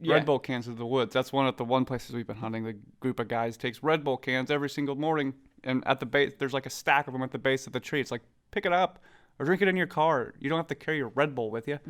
Yeah. Red Bull cans in the woods. That's one of the one places we've been hunting. The group of guys takes Red Bull cans every single morning, and at the base, there's like a stack of them at the base of the tree. It's like, pick it up or drink it in your car. You don't have to carry your Red Bull with you.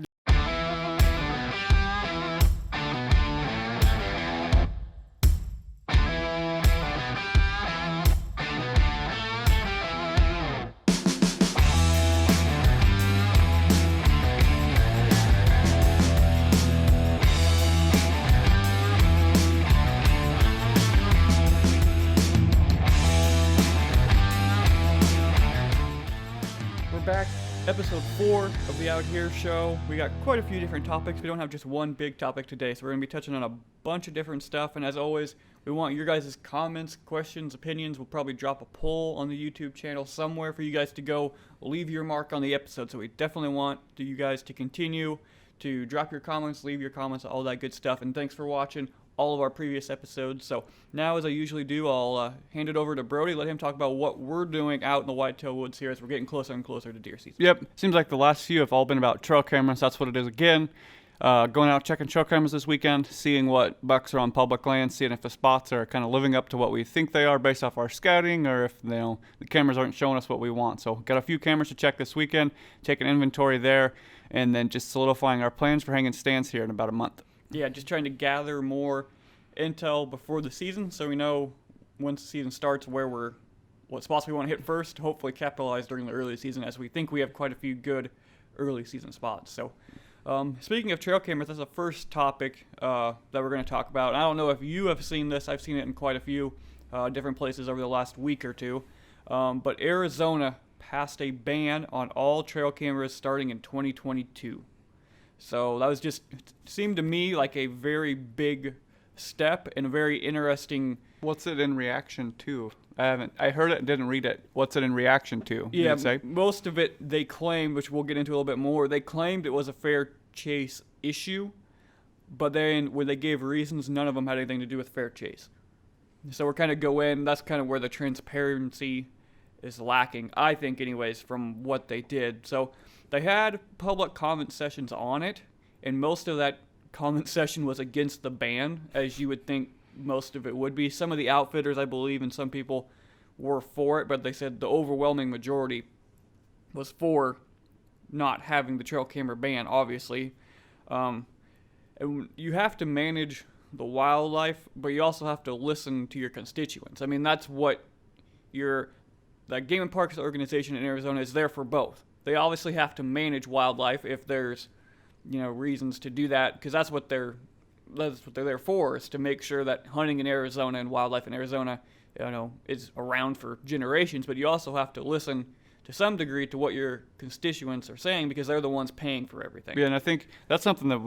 Back, episode 4 of the Out Here show. We got quite a few different topics. We don't have just one big topic today, so we're going to be touching on a bunch of different stuff. And as always, we want your guys' comments, questions, opinions. We'll probably drop a poll on the YouTube channel somewhere for you guys to go leave your mark on the episode. So we definitely want you guys to continue to drop your comments, leave your comments, all that good stuff. And thanks for watching all of our previous episodes. So now, as I usually do, I'll hand it over to Brody, let him talk about what we're doing out in the whitetail woods here as we're getting closer and closer to deer season. Yep. Seems like the last few have all been about trail cameras. That's what it is again. Going out checking trail cameras this weekend, seeing what bucks are on public land, seeing if the spots are kind of living up to what we think they are based off our scouting, or if the cameras aren't showing us what we want. So got a few cameras to check this weekend, taking inventory there, and then just solidifying our plans for hanging stands here in about a month. Yeah, just trying to gather more intel before the season, so we know once the season starts what spots we want to hit first, hopefully capitalize during the early season, as we think we have quite a few good early season spots. So speaking of trail cameras, that's the first topic that we're going to talk about. I don't know if you have seen this. I've seen it in quite a few different places over the last week or two, but Arizona passed a ban on all trail cameras starting in 2022. So that was just seemed to me like a very big step and a very interesting. What's it in reaction to? I heard it and didn't read it. What's it in reaction to? Yeah, most of it they claimed, which we'll get into a little bit more, they claimed it was a fair chase issue, but then when they gave reasons, none of them had anything to do with fair chase. So we're kind of that's kind of where the transparency is lacking, I think anyways, from what they did. So they had public comment sessions on it, and most of that comment session was against the ban, as you would think most of it would be. Some of the outfitters, I believe, and some people were for it, but they said the overwhelming majority was for not having the trail camera ban, obviously. And you have to manage the wildlife, but you also have to listen to your constituents. I mean, that's what the Game and Parks organization in Arizona is there for both. They obviously have to manage wildlife if there's reasons to do that, because that's what they're there for, is to make sure that hunting in Arizona and wildlife in Arizona, is around for generations. But you also have to listen to some degree to what your constituents are saying, because they're the ones paying for everything. Yeah, and I think that's something that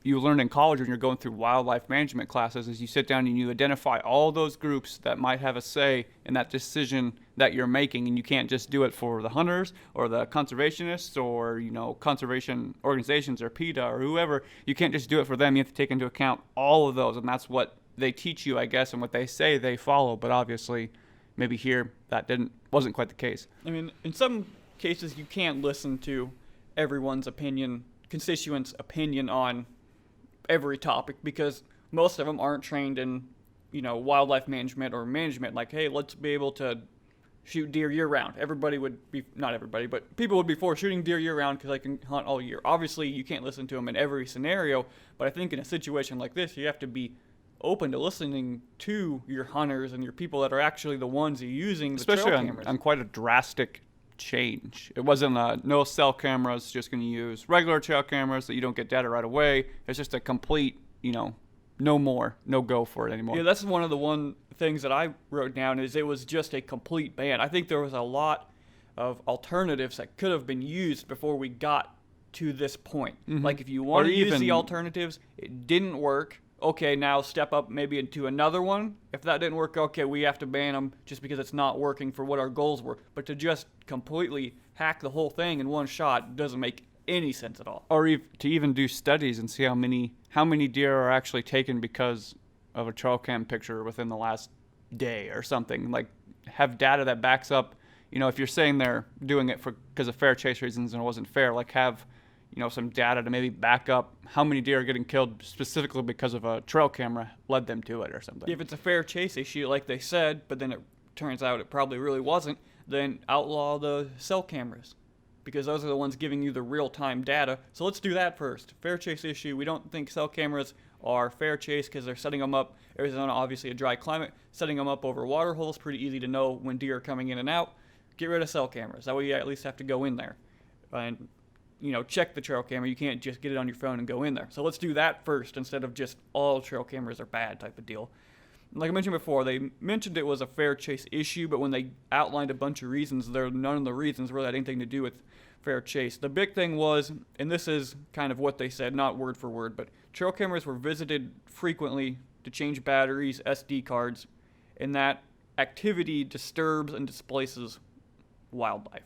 you learn in college when you're going through wildlife management classes, is you sit down and you identify all those groups that might have a say in that decision that you're making, and you can't just do it for the hunters or the conservationists or conservation organizations or PETA or whoever. You can't just do it for them. You have to take into account all of those, and that's what they teach you, I guess, and what they say they follow. But obviously, maybe here that wasn't quite the case. I mean, in some cases, you can't listen to everyone's constituents' opinion on every topic, because most of them aren't trained in wildlife management or management, like, hey, let's be able to shoot deer year round. Not everybody, but people would be for shooting deer year round because they can hunt all year. Obviously you can't listen to them in every scenario, but I think in a situation like this you have to be open to listening to your hunters and your people that are actually the ones using the trail cameras. Especially on quite a drastic change. It wasn't no cell cameras, just going to use regular trail cameras that you don't get data right away. It's just a complete, no more, no go for it anymore. Yeah, that's one of the things that I wrote down, is it was just a complete ban. I think there was a lot of alternatives that could have been used before we got to this point. Mm-hmm. Like, if you want to use the alternatives, it didn't work. Okay, now step up maybe into another one. If that didn't work, okay, we have to ban them just because it's not working for what our goals were. But to just completely hack the whole thing in one shot doesn't make any sense at all. Or to even do studies and see how many deer are actually taken because of a trail cam picture within the last day or something. Like, have data that backs up. If you're saying they're doing it because of fair chase reasons and it wasn't fair, like, have some data to maybe back up how many deer are getting killed specifically because of a trail camera led them to it or something. If it's a fair chase issue, like they said, but then it turns out it probably really wasn't, then outlaw the cell cameras, because those are the ones giving you the real-time data. So let's do that first. Fair chase issue. We don't think cell cameras are fair chase because they're setting them up. Arizona, obviously a dry climate, setting them up over water holes, pretty easy to know when deer are coming in and out. Get rid of cell cameras. That way you at least have to go in there and check the trail camera. You can't just get it on your phone and go in there. So let's do that first instead of just all trail cameras are bad type of deal. Like I mentioned before, they mentioned it was a fair chase issue, but when they outlined a bunch of reasons, none of the reasons really had anything to do with fair chase. The big thing was, and this is kind of what they said, not word for word, but trail cameras were visited frequently to change batteries, SD cards, and that activity disturbs and displaces wildlife.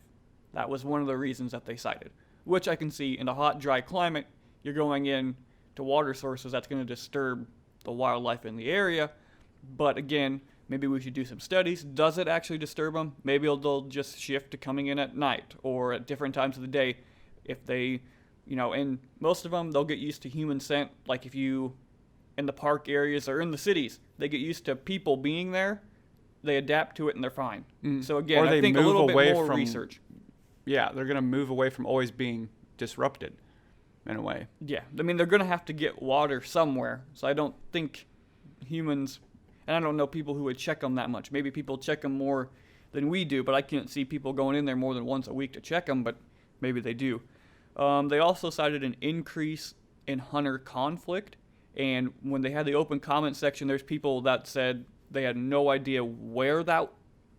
That was one of the reasons that they cited, which I can see in a hot, dry climate, you're going in to water sources that's going to disturb the wildlife in the area. But again, maybe we should do some studies. Does it actually disturb them? Maybe they'll just shift to coming in at night or at different times of the day. If they, and most of them, they'll get used to human scent. Like if you, in the park areas or in the cities, they get used to people being there. They adapt to it and they're fine. So again, I think a little bit more research. Yeah, they're going to move away from always being disrupted in a way. Yeah, I mean, they're going to have to get water somewhere. So I don't think humans, and I don't know people who would check them that much. Maybe people check them more than we do, but I can't see people going in there more than once a week to check them, but maybe they do. They also cited an increase in hunter conflict. And when they had the open comment section, there's people that said they had no idea where that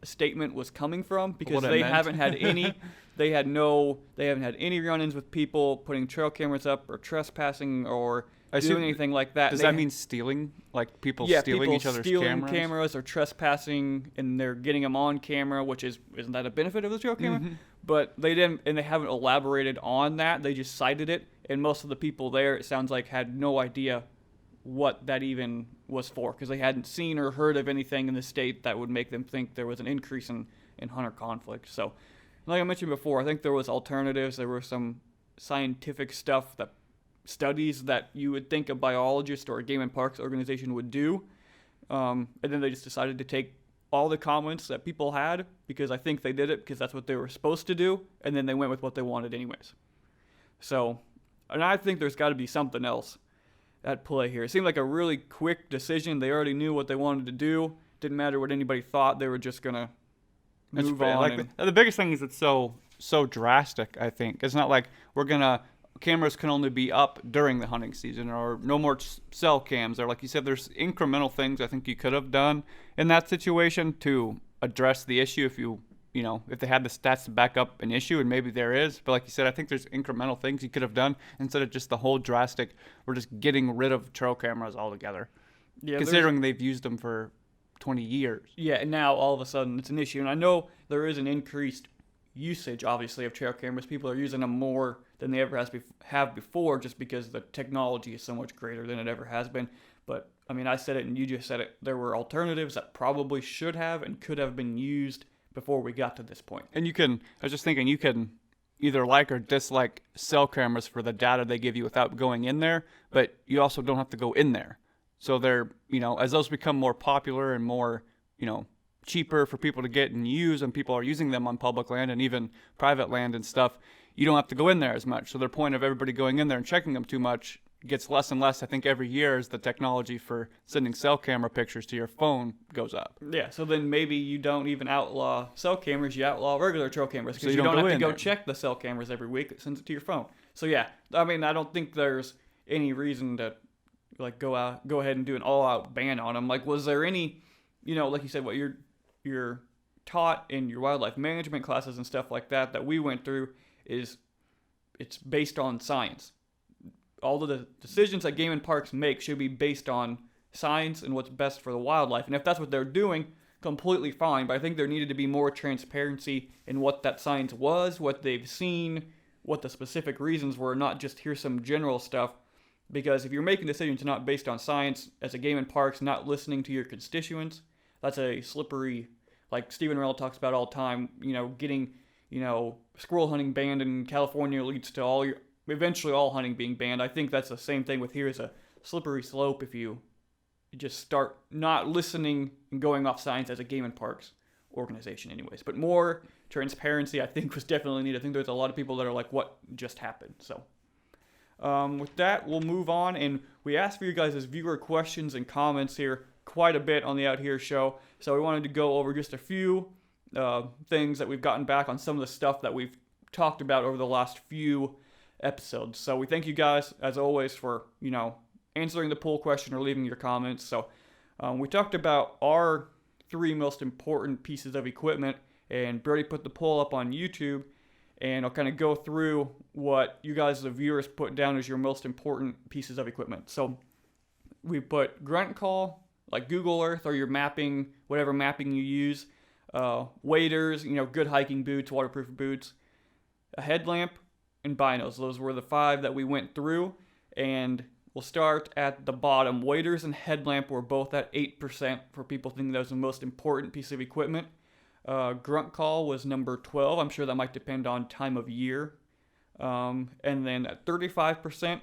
statement was coming from because they haven't had any they haven't had any run-ins with people putting trail cameras up or trespassing or doing anything like that. Does that mean stealing, like people stealing each other's cameras or trespassing, and they're getting them on camera, which isn't that a benefit of the trail camera? Mm-hmm. But they didn't, and they haven't elaborated on that. They just cited it, and most of the people there, it sounds like, had no idea what that even was for, because they hadn't seen or heard of anything in the state that would make them think there was an increase in hunter conflict. So, like I mentioned before, I think there was alternatives. There were some scientific studies that you would think a biologist or a game and parks organization would do, and then they just decided to take all the comments that people had, because I think they did it because that's what they were supposed to do, and then they went with what they wanted anyways. So, and I think there's got to be something else at play here. It seemed like a really quick decision. They already knew what they wanted to do. Didn't matter what anybody thought. They were just gonna move on. Like the biggest thing is it's so drastic. I think it's not like cameras can only be up during the hunting season, or no more cell cams, or like you said, there's incremental things I think you could have done in that situation to address the issue if they had the stats to back up an issue, and maybe there is. But like you said, I think there's incremental things you could have done instead of just the whole drastic, we're just getting rid of trail cameras altogether. Yeah, considering they've used them for 20 years. Yeah, and now all of a sudden it's an issue. And I know there is an increased usage, obviously, of trail cameras. People are using them more than they ever have before, just because the technology is so much greater than it ever has been. But, I mean, I said it and you just said it. There were alternatives that probably should have and could have been used before we got to this point. And I was just thinking, you can either like or dislike cell cameras for the data they give you without going in there, but you also don't have to go in there. So they're, as those become more popular and more, cheaper for people to get and use, and people are using them on public land and even private land and stuff, you don't have to go in there as much. So their point of everybody going in there and checking them too much gets less and less, I think, every year as the technology for sending cell camera pictures to your phone goes up. Yeah, so then maybe you don't even outlaw cell cameras, you outlaw regular trail cameras, because you don't have to go check the cell cameras every week. It sends it to your phone. So yeah, I mean, I don't think there's any reason to go ahead and do an all-out ban on them. Like, was there any, like you said, what you're taught in your wildlife management classes and stuff like that we went through is it's based on science. All of the decisions that game and parks make should be based on science and what's best for the wildlife. And if that's what they're doing, completely fine. But I think there needed to be more transparency in what that science was, what they've seen, what the specific reasons were, not just here's some general stuff. Because if you're making decisions not based on science, as a game and parks, not listening to your constituents, that's a slippery, like Stephen Rell talks about all the time, getting, squirrel hunting banned in California leads to eventually all hunting being banned. I think that's the same thing with here. Is a slippery slope if you just start not listening and going off science as a game and parks organization anyways. But more transparency, I think, was definitely needed. I think there's a lot of people that are like, what just happened? So with that, we'll move on. And we asked for you guys' viewer questions and comments here quite a bit on the Out Here show. So we wanted to go over just a few things that we've gotten back on some of the stuff that we've talked about over the last few episodes. So we thank you guys, as always, for, answering the poll question or leaving your comments. So we talked about our 3 most important pieces of equipment, and Brody put the poll up on YouTube, and I'll kind of go through what you guys, the viewers, put down as your most important pieces of equipment. So we put grunt call, like Google Earth or your mapping, whatever mapping you use, waders, good hiking boots, waterproof boots, a headlamp, and binos. Those were the 5 that we went through, and we'll start at the bottom. Waders and headlamp were both at 8% for people thinking that was the most important piece of equipment. Grunt call was number 12. I'm sure that might depend on time of year. And then at 35%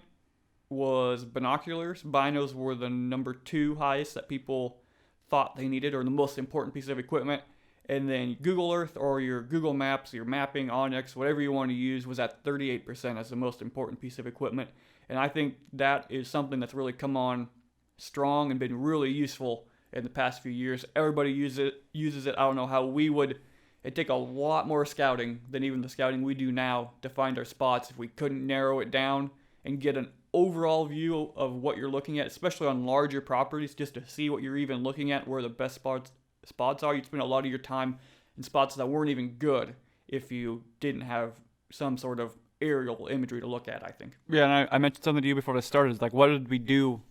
was binoculars. Binos were the number 2 highest that people thought they needed, or the most important piece of equipment. And then Google Earth or your Google Maps, your mapping, Onyx, whatever you want to use, was at 38% as the most important piece of equipment. And I think that is something that's really come on strong and been really useful in the past few years. Everybody uses it. I don't know how we would. It'd take a lot more scouting than even the scouting we do now to find our spots if we couldn't narrow it down and get an overall view of what you're looking at, especially on larger properties, just to see what you're even looking at, where the best spots are. You'd spend a lot of your time in spots that weren't even good if you didn't have some sort of aerial imagery to look at, I think. Yeah, and I mentioned something to you before this started. Is like, what did we do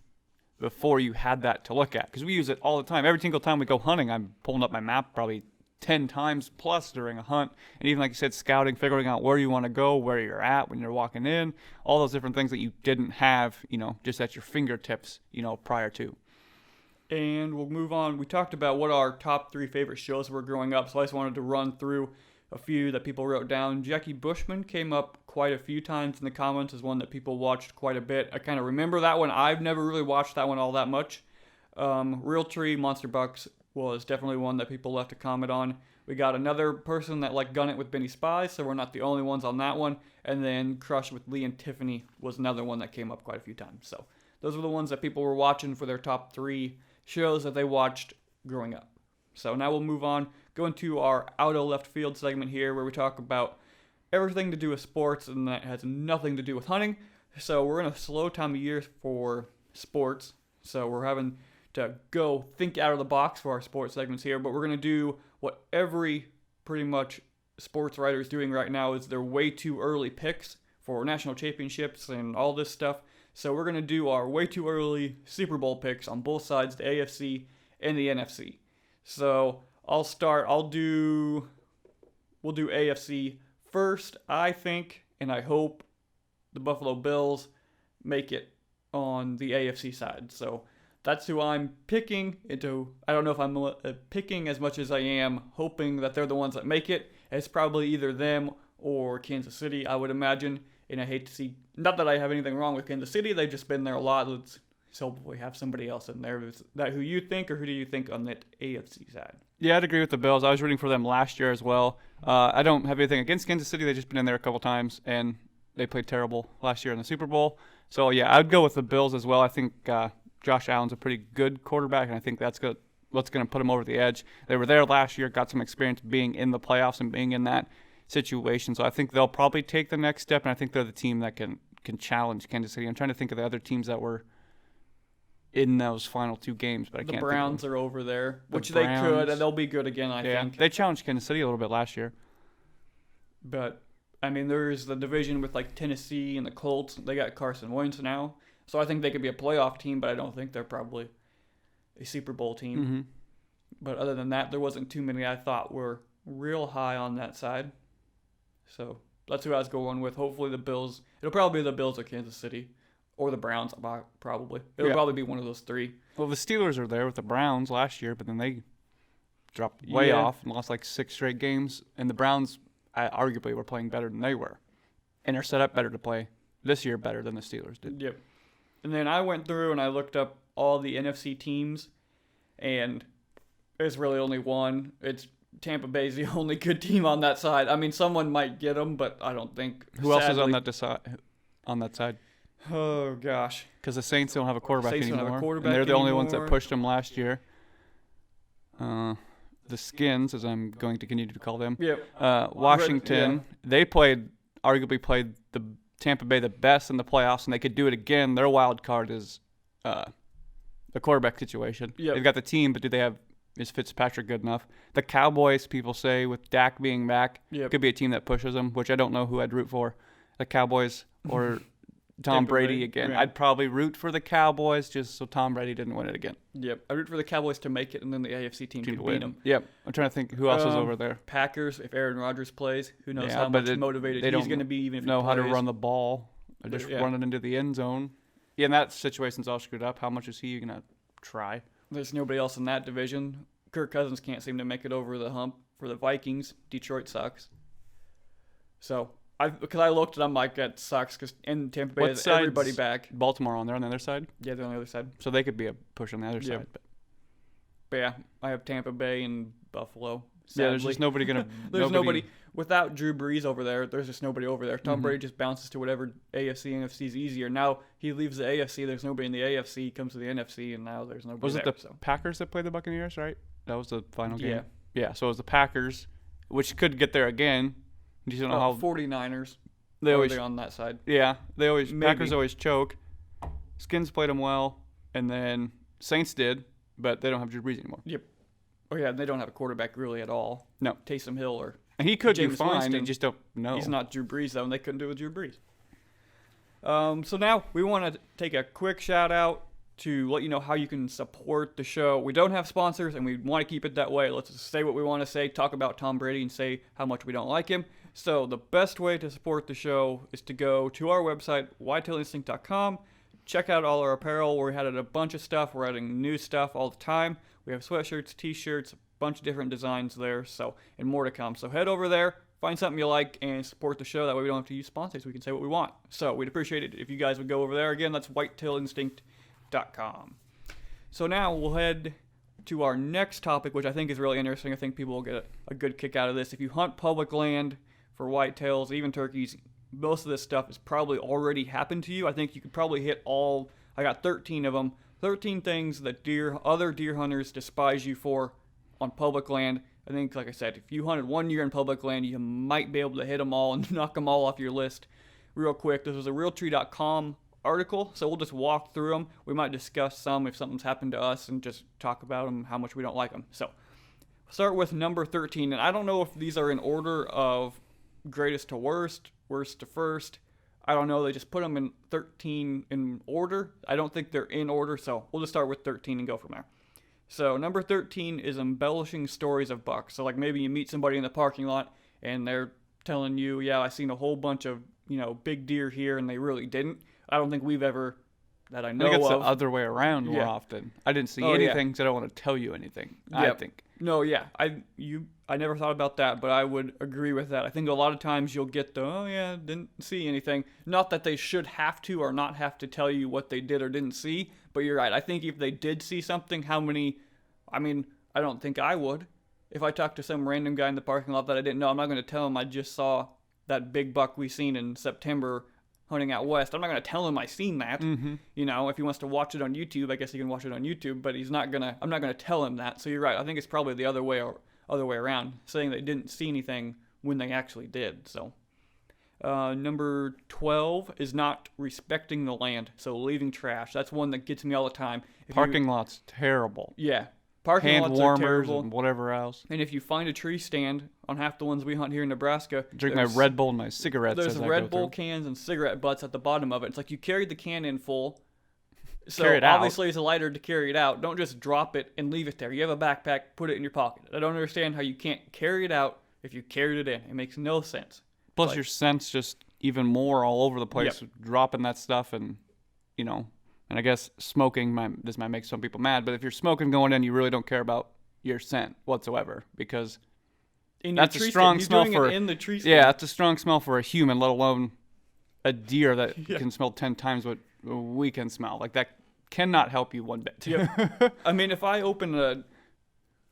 before you had that to look at? Because we use it all the time. Every single time we go hunting, I'm pulling up my map probably 10 times plus during a hunt. And even like you said, scouting, figuring out where you want to go, where you're at when you're walking in, all those different things that you didn't have, just at your fingertips, prior to. And we'll move on. We talked about what our top 3 favorite shows were growing up, so I just wanted to run through a few that people wrote down. Jackie Bushman came up quite a few times in the comments as one that people watched quite a bit. I kind of remember that one. I've never really watched that one all that much. Real Tree Monster Bucks was definitely one that people left a comment on. We got another person that liked Gun It with Benny Spies, so we're not the only ones on that one. And then Crush with Lee and Tiffany was another one that came up quite a few times. So those were the ones that people were watching for their top 3 shows that they watched growing up. So now we'll move on, go into our out of left field segment here, where we talk about everything to do with sports and that has nothing to do with hunting. So we're in a slow time of year for sports, so we're having to go think out of the box for our sports segments here, but we're going to do what every pretty much sports writer is doing right now, is their way too early picks for national championships and all this stuff. So we're going to do our way too early Super Bowl picks on both sides, the AFC and the NFC. So I'll start. We'll do AFC first. I think, and I hope, the Buffalo Bills make it on the AFC side. So that's who I'm picking into. I don't know if I'm picking as much as I am hoping that they're the ones that make it. It's probably either them or Kansas City, I would imagine. And I hate to see, not that I have anything wrong with Kansas City, they've just been there a lot. Let's hopefully have somebody else in there. Is that who you think, or who do you think on that AFC side? Yeah, I'd agree with the Bills. I was rooting for them last year as well. I don't have anything against Kansas City. They've just been in there a couple times, and they played terrible last year in the Super Bowl. So, yeah, I'd go with the Bills as well. I think Josh Allen's a pretty good quarterback, and I think that's what's going to put him over the edge. They were there last year, got some experience being in the playoffs and being in that situation. So I think they'll probably take the next step, and I think they're the team that can challenge Kansas City. I'm trying to think of the other teams that were in those final 2 games, but I can't think of them. The Browns are over there, which they could, and they'll be good again, I think. They challenged Kansas City a little bit last year. But, I mean, there's the division with, like, Tennessee and the Colts. They got Carson Wentz now. So I think they could be a playoff team, but I don't think they're probably a Super Bowl team. Mm-hmm. But other than that, there wasn't too many I thought were real high on that side. So that's who I was going with. Hopefully the Bills. It'll probably be the Bills or Kansas City. Or the Browns, probably. It'll probably be one of those 3. Well, the Steelers are there with the Browns last year, but then they dropped way off and lost like 6 straight games. And the Browns arguably were playing better than they were. And are set up better to play this year better than the Steelers did. Yep. And then I went through and I looked up all the NFC teams, and there's really only one. It's Tampa Bay's the only good team on that side. I mean, someone might get them, but I don't think. Who else is sadly. on that side? Oh gosh. Because the Saints don't have a quarterback Saints anymore. don't have a quarterback and they're the only ones that anymore. pushed them last year. The Skins, as I'm going to continue to call them. Yep. Washington, they arguably played the Tampa Bay the best in the playoffs, and they could do it again. Their wild card is the quarterback situation. Yep. They've got the team, but is Fitzpatrick good enough? The Cowboys, people say, with Dak being back, could be a team that pushes them, which I don't know who I'd root for. The Cowboys or Tom Tampa Brady Bay, again. yeah. I'd probably root for the Cowboys just so Tom Brady didn't win it again. Yep. I root for the Cowboys to make it, and then the AFC team could beat them. Yep. I'm trying to think who else is over there. Packers, if Aaron Rodgers plays, who knows Yeah, how but much motivated they he's don't going to be even if know he how to plays. run the ball. They're just running into the end zone. Yeah, and that situation's all screwed up. How much is he going to try? There's nobody else in that division. Kirk Cousins can't seem to make it over the hump for the Vikings. Detroit sucks. So, because I looked and I'm like, that sucks because in Tampa Bay has everybody back. Baltimore on there on the other side? Yeah, they're on the other side. So they could be a push on the other side. But yeah, I have Tampa Bay and Buffalo. Sadly. Yeah, there's just nobody going to... There's nobody... Without Drew Brees over there, there's just nobody over there. Tom Brady just bounces to whatever AFC, NFC is easier. Now he leaves the AFC, there's nobody in the AFC, he comes to the NFC, and now there's nobody there. Was it the Packers that played the Buccaneers, right? That was the final game? Yeah. Yeah, so it was the Packers, which could get there again. You don't know how... 49ers. They always... They're on that side. Yeah, Maybe. Packers always choke. Skins played them well, and then Saints did, but they don't have Drew Brees anymore. Yep. Oh, yeah, they don't have a quarterback really at all. No. Taysom Hill or And he could do Jameis fine, Winston. you just don't know. He's not Drew Brees, though, and they couldn't do it with Drew Brees. So now we want to take a quick shout-out to let you know how you can support the show. We don't have sponsors, and we want to keep it that way. Let's just say what we want to say, talk about Tom Brady, and say how much we don't like him. So the best way to support the show is to go to our website, whitetailinstinct.com. Check out all our apparel. We're adding a bunch of stuff. We're adding new stuff all the time. We have sweatshirts, t-shirts, a bunch of different designs there, and more to come. So head over there, find something you like, and support the show. That way we don't have to use sponsors. We can say what we want. So we'd appreciate it if you guys would go over there. Again, that's whitetailinstinct.com. So now we'll head to our next topic, which I think is really interesting. I think people will get a good kick out of this. If you hunt public land for whitetails, even turkeys, most of this stuff has probably already happened to you. I think you could probably hit all. I got 13 of them. 13 things that other deer hunters despise you for on public land. I think, like I said, if you hunted 1 year in public land, you might be able to hit them all and knock them all off your list real quick. This was a realtree.com article, so we'll just walk through them. We might discuss some if something's happened to us and just talk about them, how much we don't like them. So we'll start with number 13, and I don't know if these are in order of greatest to worst, worst to first. I don't know. They just put them in 13 in order. I don't think they're in order, so we'll just start with 13 and go from there. So number 13 is embellishing stories of bucks. So like maybe you meet somebody in the parking lot and they're telling you, yeah, I seen a whole bunch of, big deer here, and they really didn't. I don't think we've ever, that I know I think it's of. the other way around more often. I didn't see anything, so I don't want to tell you anything. I think. No, yeah. I never thought about that, but I would agree with that. I think a lot of times you'll get didn't see anything. Not that they should have to or not have to tell you what they did or didn't see, but you're right. I think if they did see something, I don't think I would. If I talked to some random guy in the parking lot that I didn't know, I'm not going to tell him I just saw that big buck we seen in September hunting out west. I'm not going to tell him I seen that. Mm-hmm. If he wants to watch it on YouTube, I guess he can watch it on YouTube, but I'm not going to tell him that. So you're right. I think it's probably the other way around, saying they didn't see anything when they actually did. So number 12 is not respecting the land. So leaving trash. That's one that gets me all the time. Parking lots, terrible. Yeah. Parking Hand lots warmers are terrible. and whatever else. And if you find a tree stand on half the ones we hunt here in Nebraska, Drink my Red Bull and my cigarettes. There's as I Red go Bull through. cans and cigarette butts at the bottom of it. It's like you carried the can in full. So Carry it out. obviously it's a lighter to carry it out. Don't just drop it and leave it there. You have a backpack, put it in your pocket. I don't understand how you can't carry it out if you carried it in. It makes no sense. Plus your scent's just even more all over the place, dropping that stuff and, and I guess smoking, this might make some people mad, but if you're smoking going in, you really don't care about your scent whatsoever because that's a strong smell for in the tree stand. Yeah, it's a strong smell for a human, let alone a deer that Yeah. can smell 10 times what we can smell. Like, that cannot help you one bit. Yep. I mean, if I open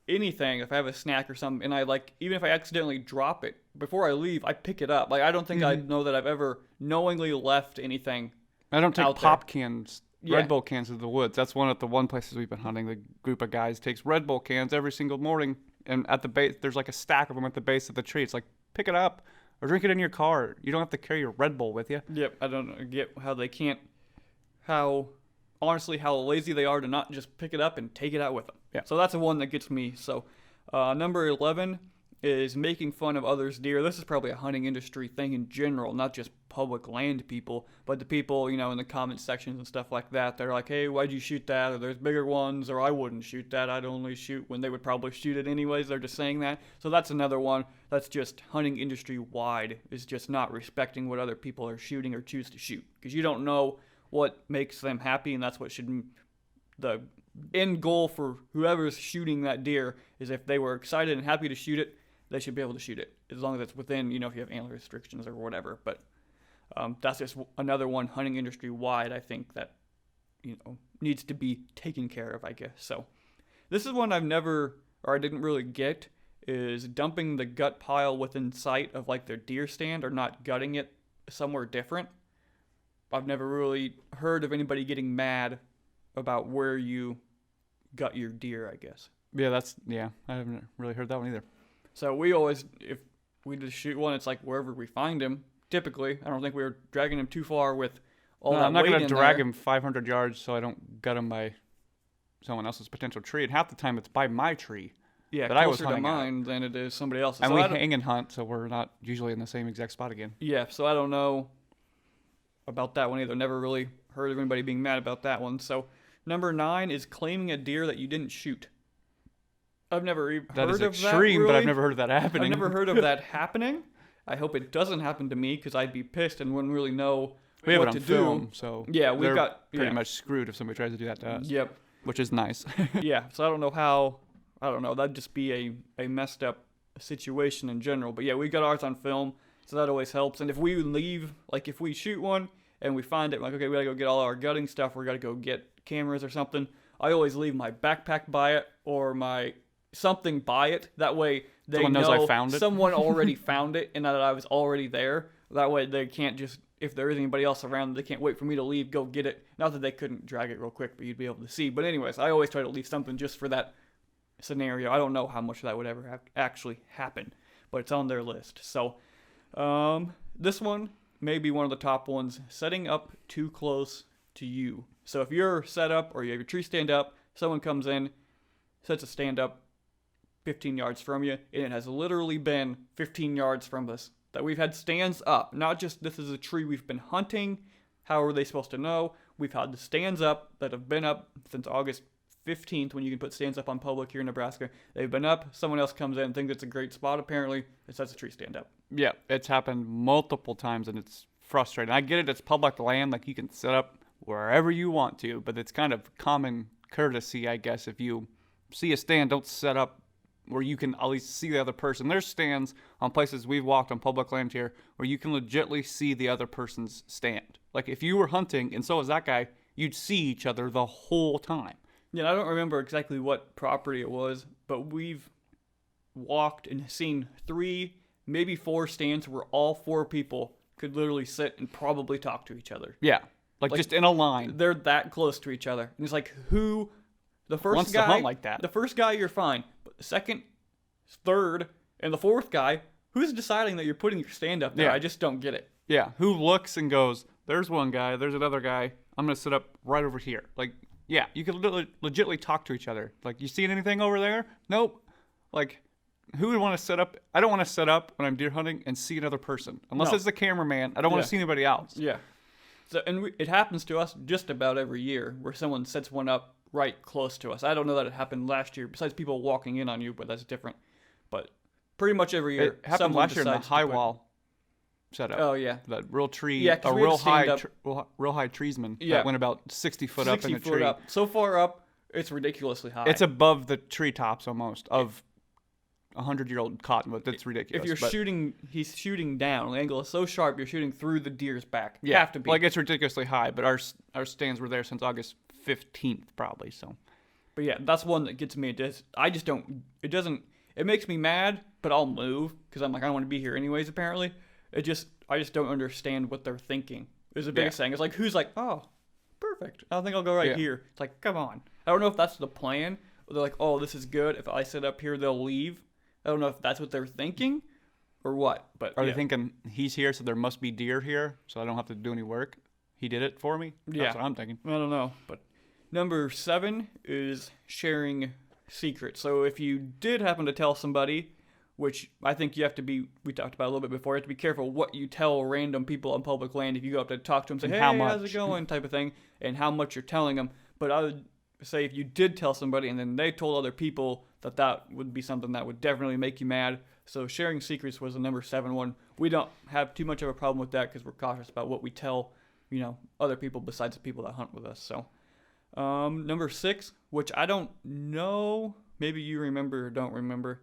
anything, if I have a snack or something, and I even if I accidentally drop it, before I leave, I pick it up. Like, I don't think I know that I've ever knowingly left anything. I don't take out pop there. cans, Yeah. Red Bull cans into the woods. That's one of the places we've been hunting. The group of guys takes Red Bull cans every single morning, and at the base, there's like a stack of them at the base of the tree. It's like, pick it up or drink it in your car. You don't have to carry your Red Bull with you. Yep. I don't get how they can't, honestly, how lazy they are to not just pick it up and take it out with them. Yeah. So that's the one that gets me. So number 11 is making fun of others' deer. This is probably a hunting industry thing in general, not just public land people, but the people, in the comment sections and stuff like that. They're like, hey, why'd you shoot that? Or there's bigger ones, or I wouldn't shoot that. I'd only shoot when they would probably shoot it anyways. They're just saying that. So that's another one that's just hunting industry wide, is just not respecting what other people are shooting or choose to shoot. Because you don't know what makes them happy, and that's what should the end goal for whoever's shooting that deer is if they were excited and happy to shoot it, they should be able to shoot it, as long as it's within, if you have antler restrictions or whatever. But that's just another one hunting industry wide, I think, that needs to be taken care of, I guess. So this is one I didn't really get, is dumping the gut pile within sight of like their deer stand, or not gutting it somewhere different. I've never really heard of anybody getting mad about where you gut your deer, I guess. Yeah, I haven't really heard that one either. So we always, if we just shoot one, it's like wherever we find him. Typically, I don't think we were dragging him too far with all that I'm not weight going in to drag there. him 500 yards so I don't gut him by someone else's potential tree. And half the time it's by my tree. Yeah, that I was closer to hunting at. mine than it is somebody else's. And So we I don't- hang and hunt, so we're not usually in the same exact spot again. Yeah, so I don't know about that one either. Never really heard of anybody being mad about that one. So number 9 is claiming a deer that you didn't shoot. I've never even That heard is of extreme, that, but I've really. never heard of that happening. I've never heard of that happening. I hope it doesn't happen to me, because I'd be pissed and wouldn't really know We have what it on to film, do. so Yeah, we've they're got pretty yeah. much screwed if somebody tries to do that to us, Yep. which is nice. Yeah, so I don't know how. I don't know. That'd just be a messed up situation in general. But yeah, we got ours on film, so that always helps. And if we leave, like if we shoot one and we find it, like, okay, we gotta go get all our gutting stuff, we gotta go get cameras or something, I always leave my backpack by it, or my something by it. That way they Someone knows know I found it. someone already found it and that I was already there. That way they can't just, if there is anybody else around, they can't wait for me to leave, go get it. Not that they couldn't drag it real quick, but you'd be able to see. But anyways, I always try to leave something just for that scenario. I don't know how much that would ever actually happen, but it's on their list. So this one may be one of the top ones, setting up too close to you. So if you're set up, or you have your tree stand up, someone comes in, sets a stand up 15 yards from you, and it has literally been 15 yards from us that we've had stands up. Not just this is a tree we've been hunting. How are they supposed to know? We've had the stands up that have been up since August 15th, when you can put stands up on public here in Nebraska. They've been up. Someone else comes in and thinks it's a great spot, apparently. It sets a tree stand up. Yeah, it's happened multiple times, and it's frustrating. I get it. It's public land. Like, you can set up wherever you want to, but it's kind of common courtesy, I guess, if you see a stand, don't set up where you can at least see the other person. There's stands on places we've walked on public land here where you can legitimately see the other person's stand. Like, if you were hunting and so was that guy, you'd see each other the whole time. Yeah, I don't remember exactly what property it was, but we've walked and seen 3, maybe 4 stands where all 4 people could literally sit and probably talk to each other. Yeah, like just in a line. They're that close to each other. And it's like, who, the first Wants to guy, hunt like that? The first guy, you're fine. But the second, third, and the fourth guy, who's deciding that you're putting your stand up there? Yeah. I just don't get it. Yeah, who looks and goes, there's one guy, there's another guy, I'm going to sit up right over here. Like, yeah, you could legitimately talk to each other. Like, you seeing anything over there? Nope. Like, who would want to set up? I don't want to set up when I'm deer hunting and see another person. Unless No. it's the cameraman. I don't want Yeah. to see anybody else. Yeah. So, and it happens to us just about every year, where someone sets one up right close to us. I don't know that it happened last year, besides people walking in on you, but that's different. But pretty much every year, It happened someone last year in the decides to high put- wall setup. Oh yeah. That real tree, Yeah, 'cause a we had real to stand high, up- real high treesman Yeah. that went about 60 foot up in 60 the foot tree. up. So far up, it's ridiculously high. It's above the treetops almost of 100-year-old cottonwood. That's ridiculous. If you're but shooting, he's shooting down. The angle is so sharp, you're shooting through the deer's back. yeah, Have to be. like it's ridiculously high. But our stands were there since August 15th, probably. So. But yeah, that's one that gets me. I just don't. It doesn't. It makes me mad, but I'll move because I'm like, I don't want to be here anyways. Apparently, I just don't understand what they're thinking. Is the biggest thing. It's like, who's like, oh, perfect. I think I'll go right here. It's like, come on. I don't know if that's the plan. Or they're like, oh, this is good. If I sit up here, they'll leave. I don't know if that's what they're thinking or what. But are they thinking he's here, so there must be deer here, so I don't have to do any work? He did it for me. That's what I'm thinking. I don't know, but number 7 is sharing secrets. So if you did happen to tell somebody, which I think you have to be, we talked about a little bit before, you have to be careful what you tell random people on public land. If you go up to talk to them, say, hey, how's it going, type of thing, and how much you're telling them. But I would say if you did tell somebody and then they told other people, that would be something that would definitely make you mad. So sharing secrets was the number 7 one. We don't have too much of a problem with that because we're cautious about what we tell, other people besides the people that hunt with us. So number 6, which I don't know, maybe you remember or don't remember.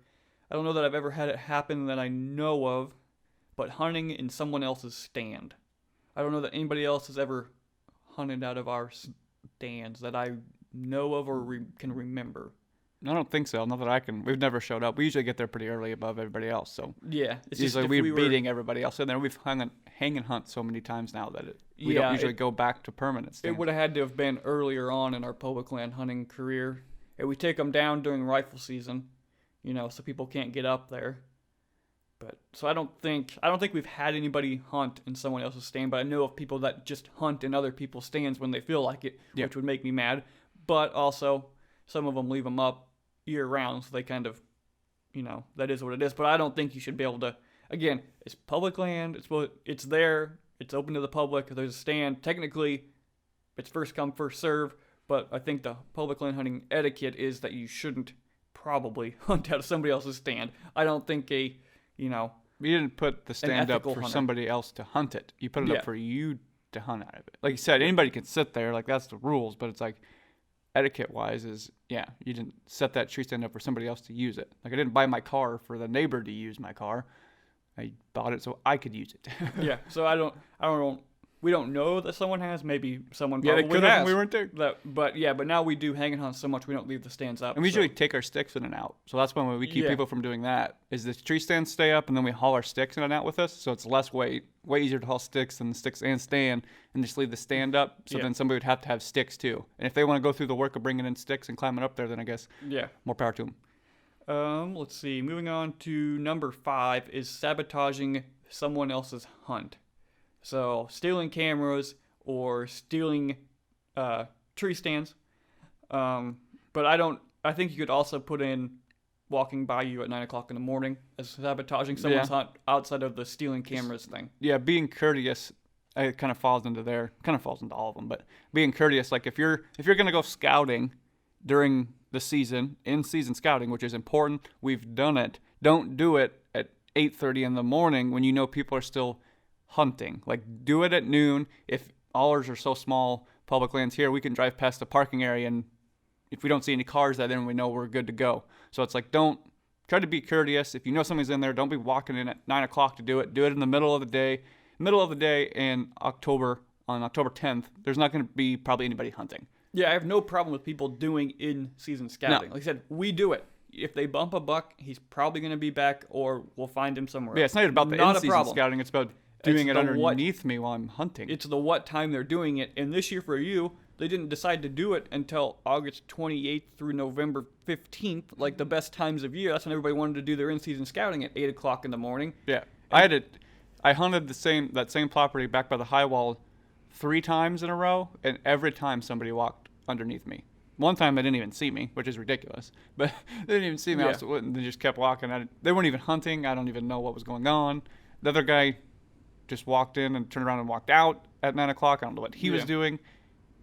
I don't know that I've ever had it happen that I know of, but hunting in someone else's stand. I don't know that anybody else has ever hunted out of our stands that I know of or can remember. I don't think so. Not that I can. We've never showed up. We usually get there pretty early above everybody else. So yeah, it's usually we're beating everybody else in there. We've hang and hunt so many times now that we don't usually go back to permanent stands. It would have had to have been earlier on in our public land hunting career. And we take them down during rifle season, so people can't get up there. But so I don't think we've had anybody hunt in someone else's stand. But I know of people that just hunt in other people's stands when they feel like it, which would make me mad. But also, some of them leave them up year round, so they kind of, that is what it is. But I don't think you should be able to. Again, it's public land. It's there. It's open to the public. There's a stand. Technically, it's first come, first serve. But I think the public land hunting etiquette is that you shouldn't probably hunt out of somebody else's stand. I don't think you didn't put the stand up for somebody else to hunt it. You put it up for you to hunt out of it. Like you said, anybody can sit there. Like that's the rules. But it's like, etiquette-wise is, you didn't set that tree stand up for somebody else to use it. Like I didn't buy my car for the neighbor to use my car. I bought it so I could use it. Yeah. So we don't know that someone has. Maybe someone probably they could have. We weren't there. But now we do hang and hunt so much we don't leave the stands up. And we usually take our sticks in and out. So that's when we keep people from doing that. Is the tree stands stay up and then we haul our sticks in and out with us. So it's less weight. Way easier to haul sticks than the sticks and stand and just leave the stand up. So then somebody would have to have sticks too. And if they want to go through the work of bringing in sticks and climbing up there, then I guess more power to them. Let's see. Moving on to number 5 is sabotaging someone else's hunt. So stealing cameras or stealing tree stands. But I think you could also put in walking by you at 9 o'clock in the morning as sabotaging someone's hunt outside of the stealing cameras thing. Yeah, being courteous, it kind of falls into all of them. But being courteous, like if you're going to go scouting during the season, in-season scouting, which is important, we've done it. Don't do it at 8:30 in the morning when you know people are still hunting. Like do it at noon. If ours are so small, public lands here, we can drive past the parking area and if we don't see any cars then we know we're good to go. So it's like don't try to be courteous. If you know somebody's in there, don't be walking in at 9 o'clock to do it. Do it in the middle of the day. In October, on October 10th, there's not going to be probably anybody hunting. Yeah, I have no problem with people doing in-season scouting. No. Like I said, we do it. If they bump a buck, he's probably going to be back or we'll find him somewhere else. Yeah, it's not about the in-season scouting. It's about doing it underneath me while I'm hunting. It's the what time they're doing it. And this year for you, they didn't decide to do it until August 28th through November 15th, like the best times of year. That's when everybody wanted to do their in-season scouting at 8 o'clock in the morning. Yeah. I hunted that same property back by the high wall 3 times in a row, and every time somebody walked underneath me. One time they didn't even see me, which is ridiculous. But they didn't even see me. Yeah. They just kept walking. They weren't even hunting. I don't even know what was going on. The other guy just walked in and turned around and walked out at 9 o'clock. I don't know what he was doing.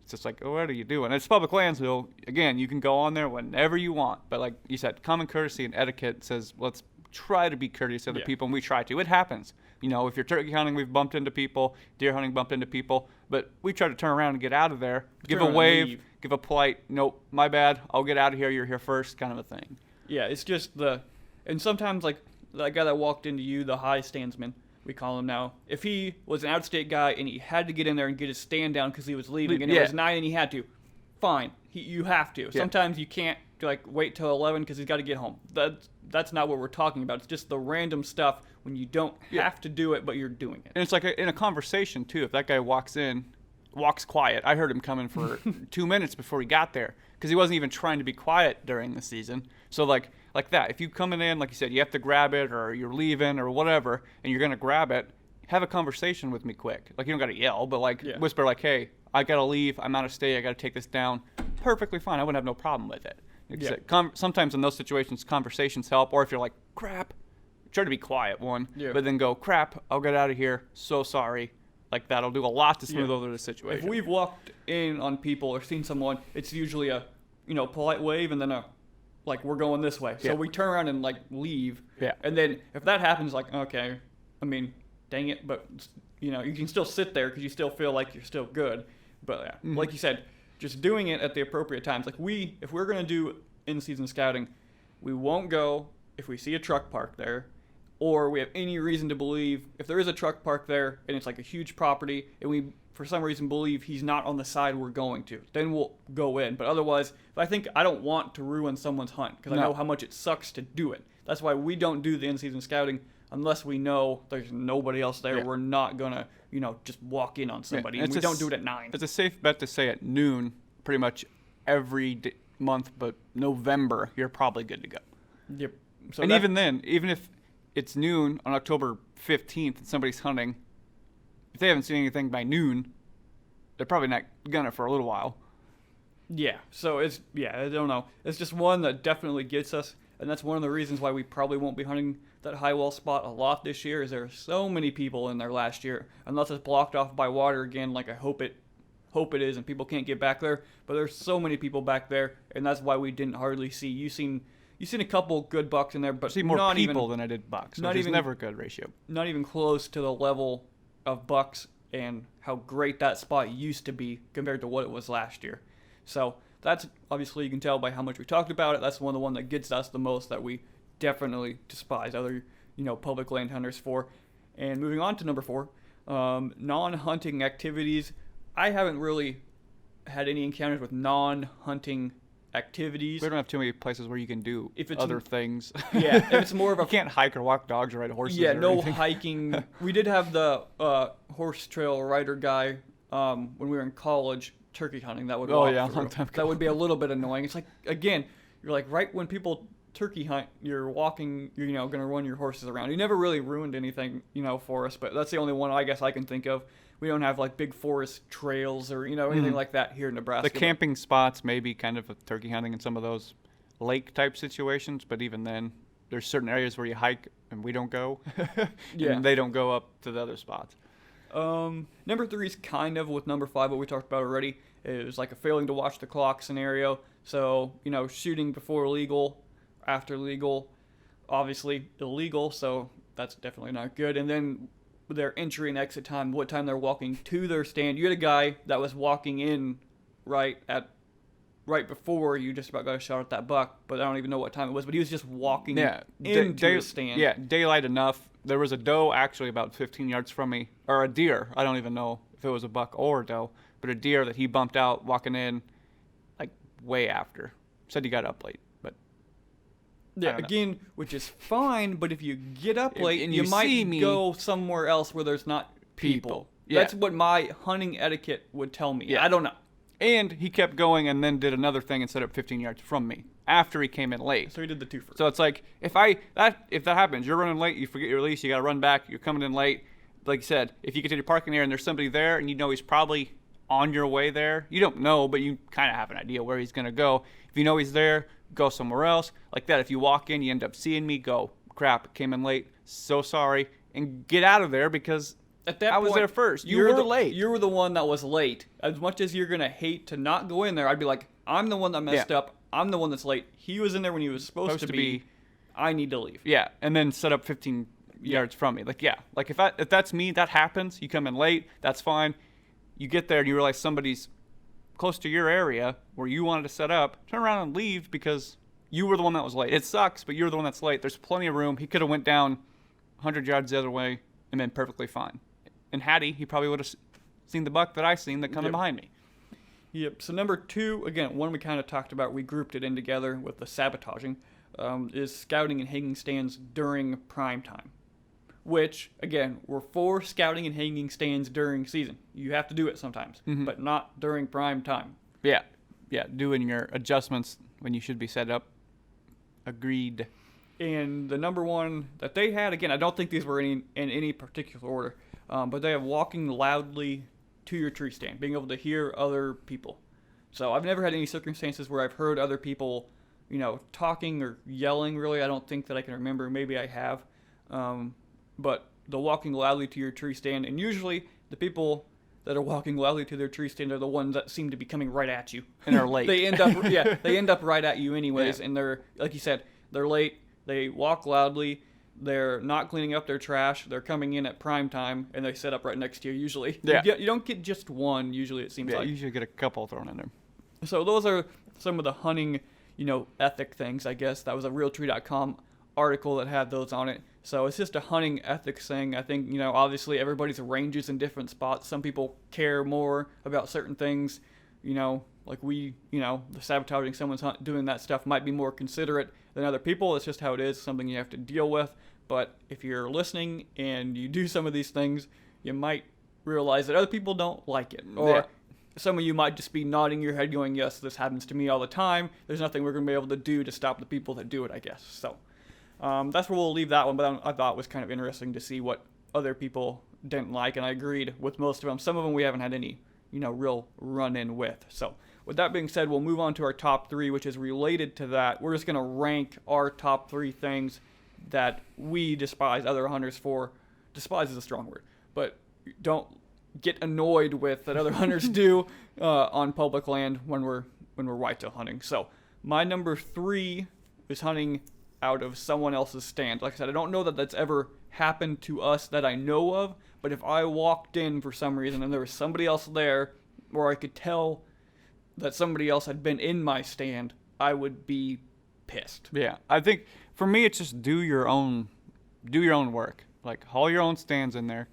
It's just like, what are you doing? It's public land, so again, you can go on there whenever you want. But like you said, common courtesy and etiquette says let's try to be courteous to other people, and we try to. It happens. If you're turkey hunting, we've bumped into people. Deer hunting, bumped into people. But we try to turn around and get out of there. Give a wave, give a polite, nope, my bad, I'll get out of here, you're here first, kind of a thing. Yeah, it's just And sometimes, like, that guy that walked into you, the high standsman, we call him now, if he was an out-of-state guy and he had to get in there and get his stand down because he was leaving, and it was 9 and he had to, fine, you have to. Sometimes you can't, like, wait till 11 because he's got to get home. That's not what we're talking about. It's just the random stuff when you don't have to do it, but you're doing it. And it's like in a conversation, too. If that guy walks quiet. I heard him coming for 2 minutes before he got there because he wasn't even trying to be quiet during the season. So, like that, if you coming in, like you said, you have to grab it or you're leaving or whatever, and you're going to grab it, have a conversation with me quick. Like, you don't got to yell, but, like, whisper, like, hey, I got to leave. I'm out of state. I got to take this down. Perfectly fine. I wouldn't have no problem with it. Sometimes in those situations, conversations help. Or if you're like, crap, try to be quiet, but then go, crap, I'll get out of here. So sorry. Like, that'll do a lot to smooth over the situation. If we've walked in on people or seen someone, it's usually a, polite wave and then like, we're going this way. So we turn around and, like, leave. Yeah. And then if that happens, like, okay, I mean, dang it, but, you can still sit there because you still feel like you're still good. But, like you said, just doing it at the appropriate times. Like, if we're going to do in-season scouting, we won't go if we see a truck parked there, or we have any reason to believe if there is a truck parked there and it's like a huge property and we for some reason believe he's not on the side we're going to, then we'll go in. But otherwise, if I don't want to ruin someone's hunt because I know how much it sucks to do it. That's why we don't do the in-season scouting unless we know there's nobody else there. We're not going to, just walk in on somebody. And we don't do it at 9. It's a safe bet to say at noon pretty much every month, but November, you're probably good to go. Yep. So and even then, even if it's noon on October 15th and somebody's hunting, if they haven't seen anything by noon, they're probably not gonna for a little while. Yeah. So I don't know. It's just one that definitely gets us, and that's one of the reasons why we probably won't be hunting that high wall spot a lot this year, is there are so many people in there last year, unless it's blocked off by water again, like I hope it is, and people can't get back there. But there's so many people back there, and that's why we didn't hardly see. You've seen a couple good bucks in there, but I see more people than I did bucks. Which is never a good ratio. Not even close to the level of bucks and how great that spot used to be compared to what it was last year. So that's obviously, you can tell by how much we talked about it. That's the one that gets us the most, that we definitely despise other public land hunters for. And moving on to number 4, non-hunting activities. I haven't really had any encounters with non-hunting activities. We don't have too many places where you can do other things. Yeah, if it's more of a... You can't hike or walk dogs or ride horses. Yeah, or no anything. hiking. We did have the horse trail rider guy when we were in college turkey hunting. That would long time ago. That would be a little bit annoying. It's like, again, you're like right when people turkey hunt, you're walking, you're going to run your horses around. You never really ruined anything, for us, but that's the only one I guess I can think of. We don't have like big forest trails or anything like that here in Nebraska. The camping spots may be kind of a turkey hunting in some of those lake type situations, but even then, there's certain areas where you hike and we don't go, and they don't go up to the other spots. Number 3 is kind of with number 5, what we talked about already. It was like a failing to watch the clock scenario. So shooting before legal, after legal, obviously illegal. So that's definitely not good. And then their entry and exit time, what time they're walking to their stand. You had a guy that was walking in right before you just about got a shot at that buck, but I don't even know what time it was, but he was just walking into his stand. Yeah, daylight enough. There was a doe actually about 15 yards from me, or a deer. I don't even know if it was a buck or a doe, but a deer that he bumped out walking in like way after. Said he got up late. Yeah, again, which is fine, but if you get up late, and you might go somewhere else where there's not people. Yeah. That's what my hunting etiquette would tell me. Yeah. I don't know. And he kept going and then did another thing and set up 15 yards from me after he came in late. So he did the 2 first. So it's like, if that happens, you're running late, you forget your leash, you got to run back, you're coming in late. Like you said, if you get to your parking area and there's somebody there and he's probably on your way there, you don't know, but you kind of have an idea where he's going to go. If you know he's there, go somewhere else. Like that, if you walk in, you end up seeing me, go, crap, came in late, so sorry, and get out of there because at that I point, was there first. You were late. You were the one that was late. As much as you're going to hate to not go in there, I'd be like, I'm the one that messed up. I'm the one that's late. He was in there when he was supposed to be. I need to leave. Yeah, and then set up 15 yards from me. Like, if that's me, that happens. You come in late, that's fine. You get there and you realize somebody's close to your area where you wanted to set up, turn around and leave because you were the one that was late. It sucks, but you're the one that's late. There's plenty of room. He could have went down 100 yards the other way and been perfectly fine. And had he probably would have seen the buck that I seen that coming behind me. Yep. So number 2, again, one we kind of talked about, we grouped it in together with the sabotaging, is scouting and hanging stands during prime time. Which, again, we're for scouting and hanging stands during season. You have to do it sometimes, but not during prime time. Yeah. Yeah, doing your adjustments when you should be set up. Agreed. And the number 1 that they had, again, I don't think these were in any particular order, but they have walking loudly to your tree stand, being able to hear other people. So I've never had any circumstances where I've heard other people, talking or yelling, really. I don't think that I can remember. Maybe I have. But the walking loudly to your tree stand, and usually the people that are walking loudly to their tree stand are the ones that seem to be coming right at you. And are late. they end up right at you anyways, and they're, like you said, they're late, they walk loudly, they're not cleaning up their trash, they're coming in at prime time, and they set up right next to you usually. Yeah. You don't get just one, usually, it seems like. You usually get a couple thrown in there. So those are some of the hunting, ethic things, I guess. That was a realtree.com article that had those on it. So it's just a hunting ethics thing. I think, obviously everybody's ranges in different spots. Some people care more about certain things, like we, the sabotaging someone's doing that stuff might be more considerate than other people. It's just how it is, something you have to deal with. But if you're listening and you do some of these things, you might realize that other people don't like it. Or some of you might just be nodding your head going, yes, this happens to me all the time. There's nothing we're going to be able to do to stop the people that do it, I guess. So that's where we'll leave that one, but I thought it was kind of interesting to see what other people didn't like, and I agreed with most of them. Some of them we haven't had any, real run-in with. So with that being said, we'll move on to our top 3, which is related to that. We're just going to rank our top 3 things that we despise other hunters for. Despise is a strong word, but don't get annoyed with that other hunters do on public land when we're whitetail hunting. So my number 3 is hunting out of someone else's stand. Like I said, I don't know that that's ever happened to us that I know of, but if I walked in for some reason and there was somebody else there, or I could tell that somebody else had been in my stand, I would be pissed. Yeah, I think for me it's just do your own work. Like haul your own stands in there,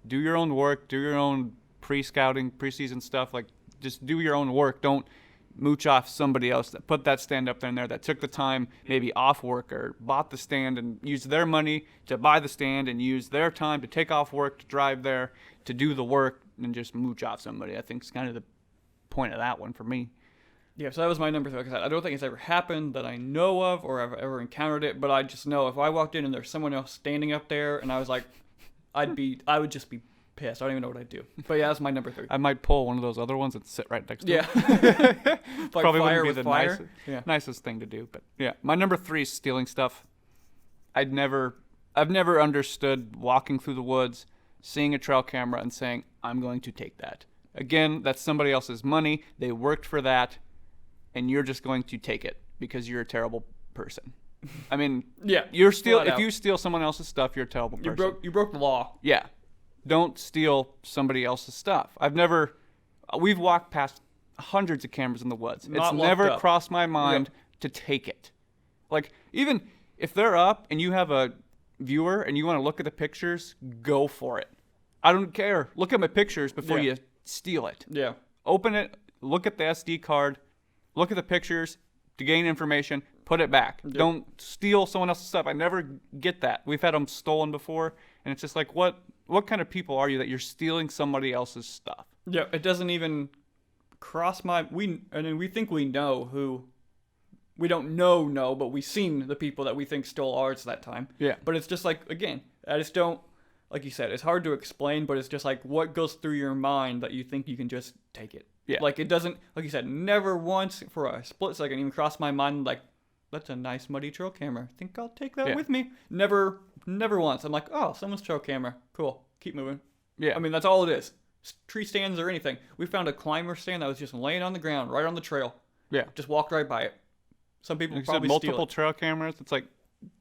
do your own work, do your own pre-scouting, preseason stuff. Like just do your own work. Don't mooch off somebody else that put that stand up there in there, that took the time maybe off work or bought the stand and used their money to buy the stand and use their time to take off work to drive there to do the work and just mooch off somebody. I think it's kind of the point of that one for me. Yeah, so that was my number 3. Like I said, I don't think it's ever happened that I know of or I've ever encountered it, but I just know if I walked in and there's someone else standing up there and I was like, I would just be pissed. I don't even know what I'd do. But yeah, that's my number 3. I might pull one of those other ones and sit right next to it. Yeah. Like Probably fire wouldn't be with the fire. nicest thing to do. But yeah, my number 3 is stealing stuff. I've never understood walking through the woods, seeing a trail camera and saying, I'm going to take that. Again, that's somebody else's money. They worked for that. And you're just going to take it because you're a terrible person. I mean, yeah, if you steal someone else's stuff, you're a terrible person. You broke the law. Yeah. Don't steal somebody else's stuff. We've walked past hundreds of cameras in the woods. It's never crossed my mind to take it. Like, even if they're up and you have a viewer and you want to look at the pictures, go for it. I don't care. Look at my pictures before you steal it. Yeah. Open it, look at the SD card, look at the pictures to gain information, put it back. Yep. Don't steal someone else's stuff. I never get that. We've had them stolen before, and it's just like, what kind of people are you that you're stealing somebody else's stuff? Yeah, it doesn't even cross my... we think we know who... We don't know, but we've seen the people that we think stole ours that time. Yeah. But it's just like, again, I just don't... Like you said, it's hard to explain, but it's just like what goes through your mind that you think you can just take it. Yeah. Like it doesn't, like you said, never once for a split second even crossed my mind like, that's a nice muddy trail camera. I think I'll take that with me. Never once. I'm like, oh, someone's trail camera. Cool. Keep moving. Yeah. I mean, that's all it is. Tree stands or anything. We found a climber stand that was just laying on the ground right on the trail. Yeah. Just walked right by it. Some people like probably multiple steal it. Trail cameras. It's like,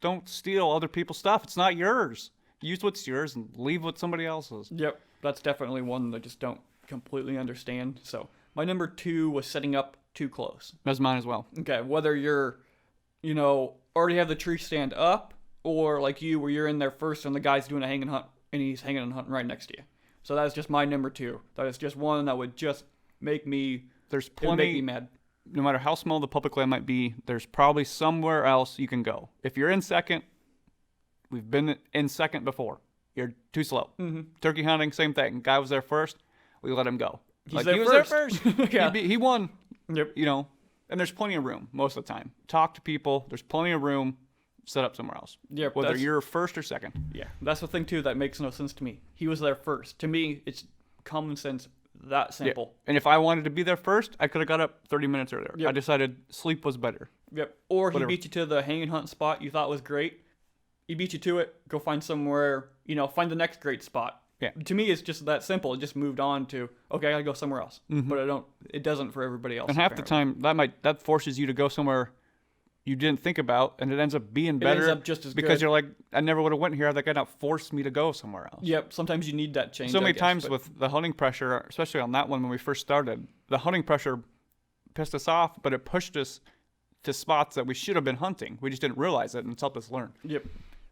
don't steal other people's stuff. It's not yours. Use what's yours and leave what somebody else's. Yep. That's definitely one that I just don't completely understand. So my number 2 was setting up too close. That's mine as well. Okay, whether you're already have the tree stand up, or like you, where you're in there first and the guy's doing a hanging hunt and he's hanging and hunting right next to you. So that's just my number 2. That is just one that would just make me. There's It would make me plenty. mad. No matter how small the public land might be, there's probably somewhere else you can go. If you're in second, we've been in second before. You're too slow. Mm-hmm. Turkey hunting, same thing. Guy was there first. We let him go. He's he there was first. there first. Yeah. He won. Yep. And there's plenty of room most of the time. Talk to people. There's plenty of room. Set up somewhere else. Yep. Whether you're first or second. Yeah, that's the thing too that makes no sense to me. He was there first. To me, it's common sense. That simple. Yeah. And if I wanted to be there first, I could have got up 30 minutes earlier. Yep. I decided sleep was better. Yep. Or he Whatever. beat you to the hanging hunt spot you thought was great. He beat you to it. Go find somewhere. Find the next great spot. Yeah. To me, it's just that simple. It just moved on to okay, I gotta go somewhere else. But it doesn't for everybody else. And half the apparently. time, that forces you to go somewhere you didn't think about, and it ends up being better. ends up just as because good. you're like, I never would have went here had that guy not forced me to go somewhere else. Yep. Sometimes you need that change. So I many guess, times but- with the hunting pressure, especially on that one when we first started, the hunting pressure pissed us off, but it pushed us to spots that we should have been hunting. We just didn't realize it, and it's helped us learn. Yep.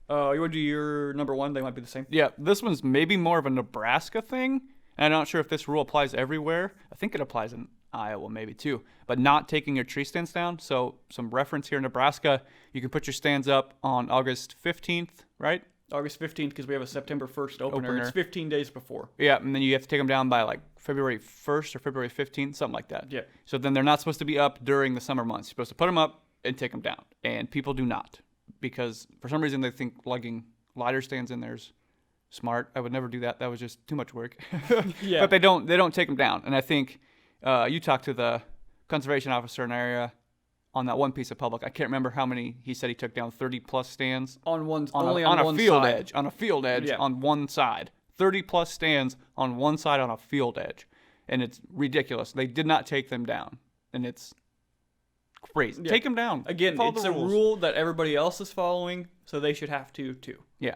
You want to do your number 1? They might be the same. Yeah, this one's maybe more of a Nebraska thing, and I'm not sure if this rule applies everywhere. I think it applies in Iowa maybe too, but not taking your tree stands down. So some reference here in Nebraska, you can put your stands up on August 15th, right? August 15th, because we have a September 1st opener. Opener. It's 15 days before. Yeah, and then you have to take them down by like February 1st or February 15th, something like that. Yeah. So then they're not supposed to be up during the summer months. You're supposed to put them up and take them down, and people do not because for some reason they think lugging lighter stands in there's smart. I would never do that. That was just too much work. Yeah. But they don't take them down, and I think you talked to the conservation officer in the area on that one piece of public. I can't remember how many he said he took down. 30 plus stands On one, on only a, on on one a field side. edge. On a field edge Yeah. on one side. 30 plus stands on one side on a field edge, and it's ridiculous. They did not take them down, and it's crazy. Yeah. Take them down. Again, Follow it's the a rules. rule that everybody else is following, so they should have to too. Yeah.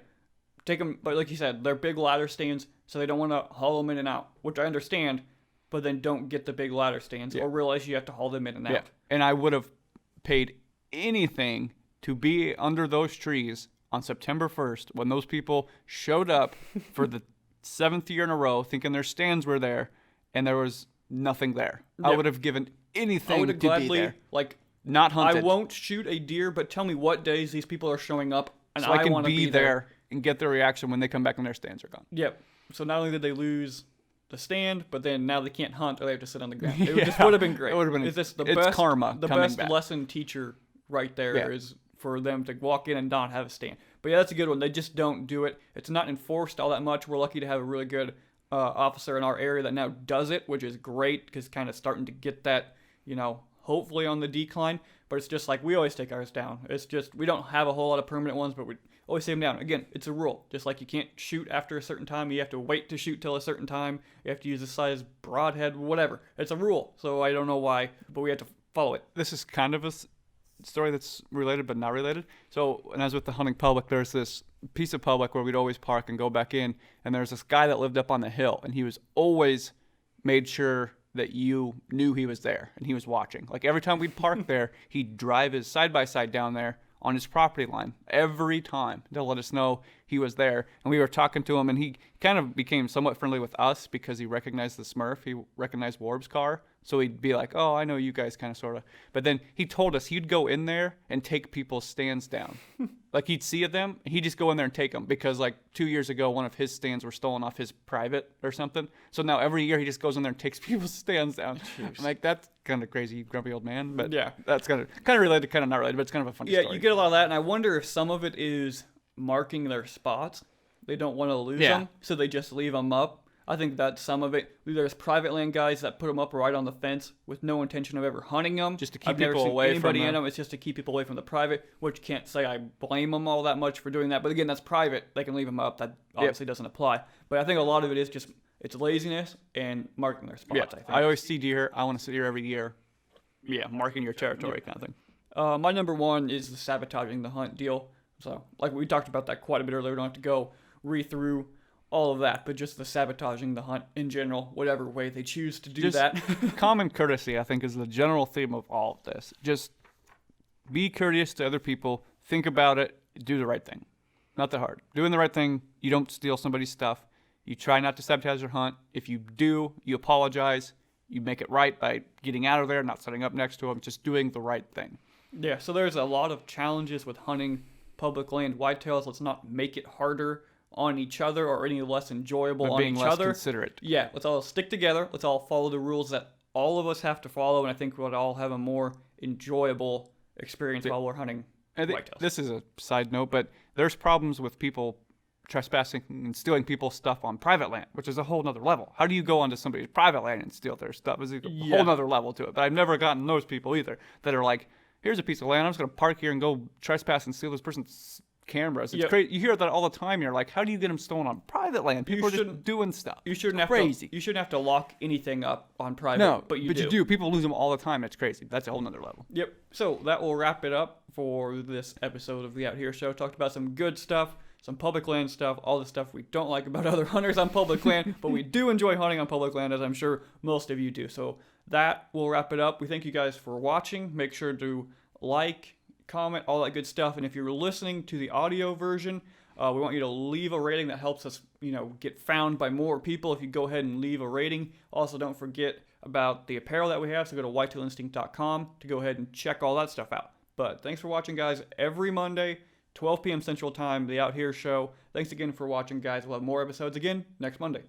Take them, but like you said, they're big ladder stands, so they don't want to haul them in and out, which I understand. But then don't get the big ladder stands or realize you have to haul them in and out. Yeah, and I would have paid anything to be under those trees on September 1st when those people showed up for the 7th year in a row thinking their stands were there and there was nothing there. I Yep. would have given I anything would to have be gladly there. like Not hunted. I won't shoot a deer, but tell me what days these people are showing up, and so I can want to be there and get their reaction when they come back and their stands are gone. Yep. So not only did they lose the stand, but then now they can't hunt or they have to sit on the ground. It Yeah. just would have been great. It would have been. It's just the it's best karma the coming best back. lesson teacher right there is Yeah. for them to walk in and not have a stand. But yeah, that's a good one. They just don't do it. It's not enforced all that much. We're lucky to have a really good officer in our area that now does it, which is great because kind of starting to get that, hopefully on the decline. But it's just like we always take ours down. It's just we don't have a whole lot of permanent ones, but we always take them down. Again, it's a rule. Just like you can't shoot after a certain time, you have to wait to shoot till a certain time. You have to use a size broadhead, whatever. It's a rule. So I don't know why, but we have to follow it. This is kind of a story that's related but not related. So when I was with the hunting public, there's this piece of public where we'd always park and go back in, and there's this guy that lived up on the hill, and he was always made sure that you knew he was there and he was watching. Like every time we'd park there, he'd drive his side-by-side down there on his property line every time to let us know he was there. And we were talking to him, and he kind of became somewhat friendly with us because he recognized the Smurf. He recognized Warb's car. So he'd be like, oh, I know you guys kind of sort of. But then he told us he'd go in there and take people's stands down. Like he'd see them, he'd just go in there and take them because like 2 years ago, one of his stands were stolen off his private or something. So now every year he just goes in there and takes people's stands down. I'm like, that's kind of crazy, you grumpy old man. But Yeah. that's kind of related, kind of not related, but it's kind of a funny Yeah, story. you get a lot of that, and I wonder if some of it is marking their spots. They don't want to lose Yeah. them, so they just leave them up. I think that's some of it. There's private land guys that put them up right on the fence with no intention of ever hunting them. Just to keep I've never people seen away anybody from in them. them. It's just to keep people away from the private, which can't say I blame them all that much for doing that. But again, that's private. They can leave them up. That obviously doesn't apply. But I think a lot of it is just it's laziness and marking their spots. Yeah, I think. I always see deer. I want to sit here every year. Yeah, marking your territory kind of thing. My number one is the sabotaging the hunt deal. So, like we talked about that quite a bit earlier. We don't have to go re-through all of that, but just the sabotaging the hunt in general, whatever way they choose to do Just that. common courtesy, I think, is the general theme of all of this. Just be courteous to other people. Think about it. Do the right thing. Not that hard. Doing the right thing, you don't steal somebody's stuff. You try not to sabotage their hunt. If you do, you apologize. You make it right by getting out of there, not setting up next to them, just doing the right thing. Yeah, so there's a lot of challenges with hunting public land whitetails. Let's not make it harder on each other or any less enjoyable But on being each less other. considerate. Yeah, let's all stick together. Let's all follow the rules that all of us have to follow, and I think we'll all have a more enjoyable experience while we're hunting I think whitetails. this is a side note, but there's problems with people trespassing and stealing people's stuff on private land, which is a whole nother level. How do you go onto somebody's private land and steal their stuff? It's a whole nother level to it. But I've never gotten those people either that are like, here's a piece of land, I'm just going to park here and go trespass and steal this person's cameras. It's crazy. You hear that all the time. You're like, how do you get them stolen on private land? People are just doing stuff. You shouldn't it's have crazy. You shouldn't have to lock anything up on private. No, but you you do. People lose them all the time. It's crazy. That's a whole nother level. Yep. So that will wrap it up for this episode of the Out Here Show. Talked about some good stuff, some public land stuff, all the stuff we don't like about other hunters on public land, but we do enjoy hunting on public land, as I'm sure most of you do. So that will wrap it up. We thank you guys for watching. Make sure to like, comment, all that good stuff. And if you're listening to the audio version, we want you to leave a rating. That helps us, get found by more people if you go ahead and leave a rating. Also, don't forget about the apparel that we have, so go to whitetailinstinct.com to go ahead and check all that stuff out. But thanks for watching, guys. Every Monday, 12 p.m. Central Time, the Out Here Show. Thanks again for watching, guys. We'll have more episodes again next Monday.